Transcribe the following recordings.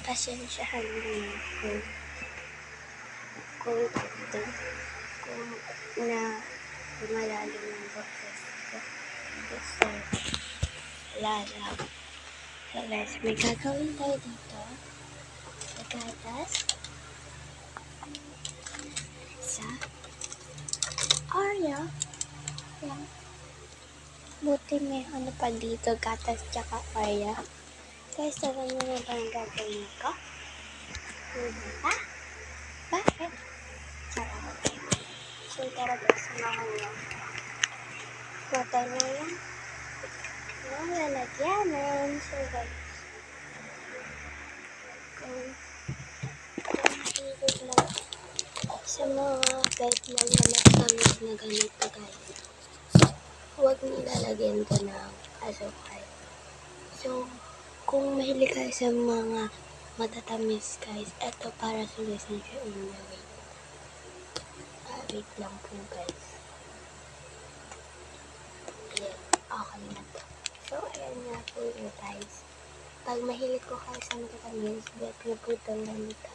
Pasensyahan niyo kung ito, kung na lumalalim yung boses ko. Kasi wala lang. So guys, may gagawin tayo dito. Sa gatas. Sa Oreo. Yan. Buti may ano pa dito, gatas tsaka Oreo. Guys, alam niyo na ba ang gagawin ko? Hindi ba? Bakit? Sarap. So, tara guys, samahan niyo. Water na yan. Yung lalagyanan. So, guys, kung mahilig lang sa mga bed lang na nagkamit na ganito guys, huwag nilalagyan ko ng asukal. So, kung mahilig kayo sa mga matatamis guys, ito para solution siya in the way. Wait lang po guys. Ayan, okay na to. So, ayan nga po yun guys. Pag mahilig ko kayo sa matatamis, bet nyo po itong ganito.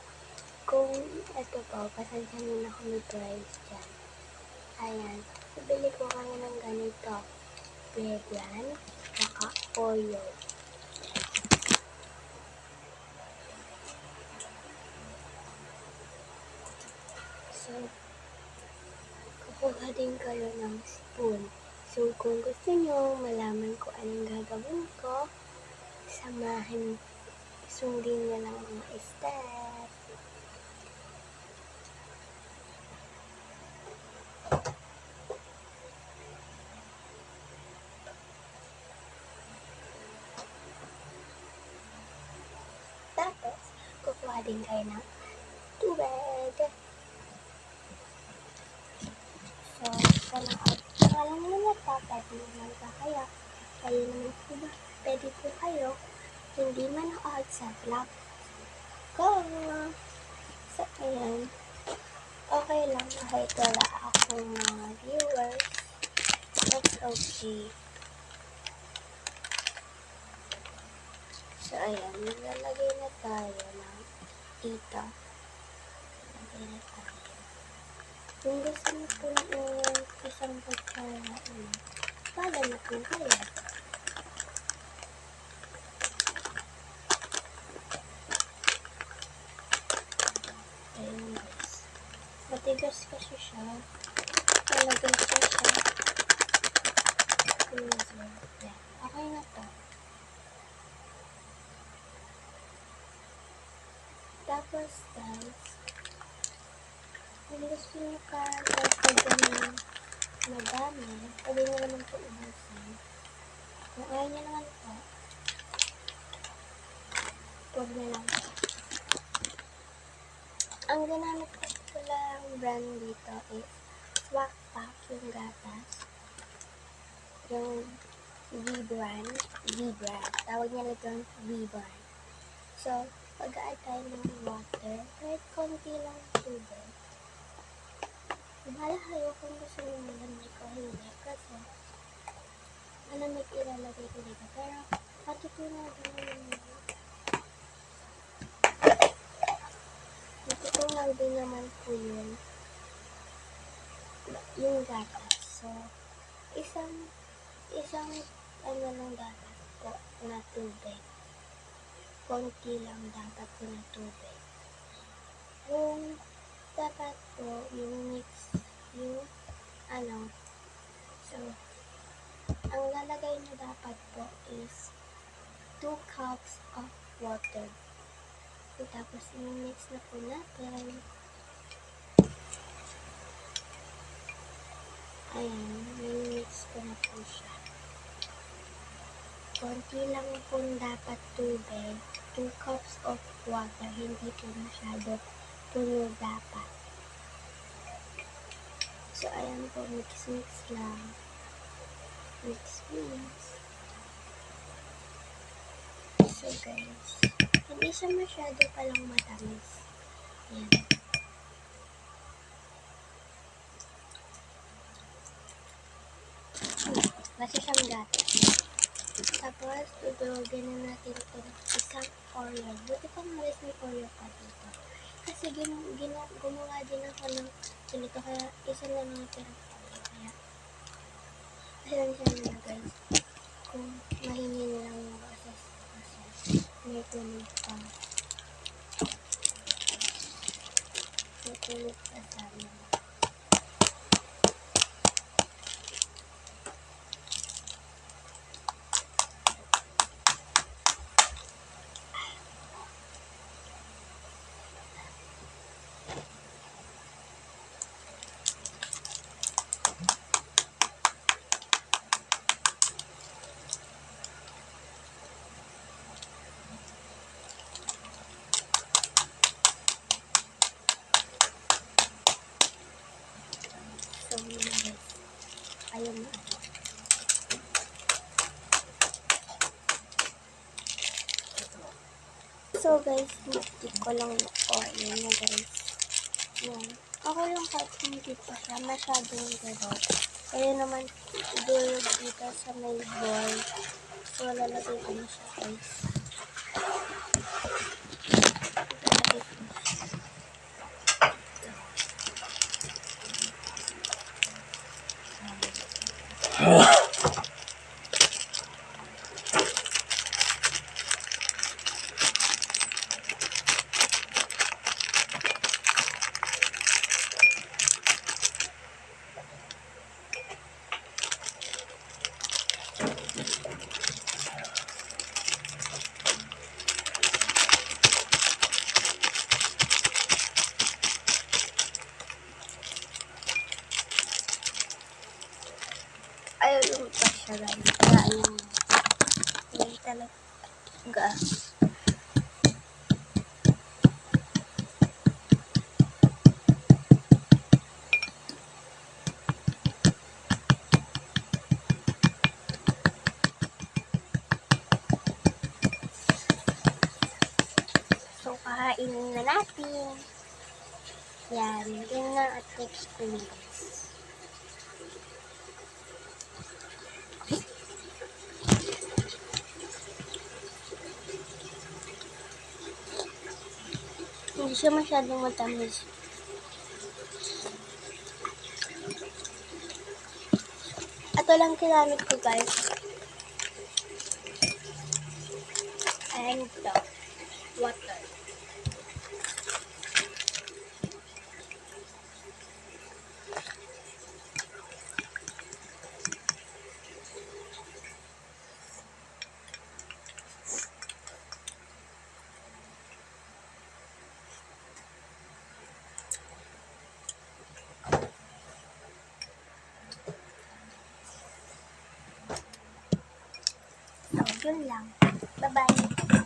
Kung ito po, pasensya nyo na kung may price dyan. Ayan, bibili ko kayo ng ganito. Beblan, saka Oreo. So, kukuha din kayo ng spoon. So, kung gusto nyo malaman ko anong gagawin ko, samahan, sundin nyo lang mga step. Tapos, kukuha din kayo ng tubig. So, alam mo na pwede naman ka kaya. Kayo naman po ba? Pwede po kayo. Hindi man ako sa vlog ko. So, ayan. Okay lang kahit wala akong mga viewers. That's okay. So, ayan. Naglalagay na tayo ng dito. Naglalagay na tayo. Kung gusto mo po yung isang kutsara, pala na po kayo. Ayun guys. Matigas kasi siya. Talagay ko siya. Freezer. Yan. Okay na to. Tapos guys, kung gusto nyo ka gagawin ng madami, pwede nyo naman po ubusin. Kung ayaw nyo naman po, huwag na lang po. Ang ginamit ko lang brand dito is Wakpak yung gatas. Yung V-brand. Tawag niya lang yung V-brand. So, pag-add tayo ng water, kahit konti lang tubig. Bahala kayo kung gusto nyo malamig o hindi. Kasi, malamig ilalagay ko dito. Pero, matutunaw din naman matutunaw din naman po yun. Yung gatas. So, isang ano ng gatas po na tubig. Konti lang dapat po na tubig. Kung dapat po yung mix, yung ano, so, ang lalagay nyo dapat po is 2 cups of water. So, tapos i-mix na po natin. Ayan, i-mix ko na po siya. Konti lang po dapat tubig. 2 cups of water. Hindi po masyado puno dapat. So, ayan po. Mix lang. Mix. So, guys. Hindi siya masyado palang matamis. Ayan. Kasi siyang gatas. Tapos, dudurugin na natin itong isang Oreo. Buti pa malis may Oreo pa dito. Kasi gumawa din ako ng ganito, kaya isa na lang tira pa. Kaya, pasensya na guys. Kung mahingin lang yung boses kasi may tulog pa. May tulog pa sana. So, guys, ayun na. So guys, hindi ko lang Oreo na guys. Yan. Okay lang kahit hindi pa siya masyadong gano'n. Kaya naman, idulog dito sa may bowl. So, lalagay ko na siya guys. Lalagay ko na siya. Ayaw yung pa siya guys. Kaya yung hindi talaga. So, kakainin na natin. Yan. Yun na at next ko guys. Hindi siya masyadong matamis. Ito lang kinamit ko guys. And water. So, yun lang. Bye-bye.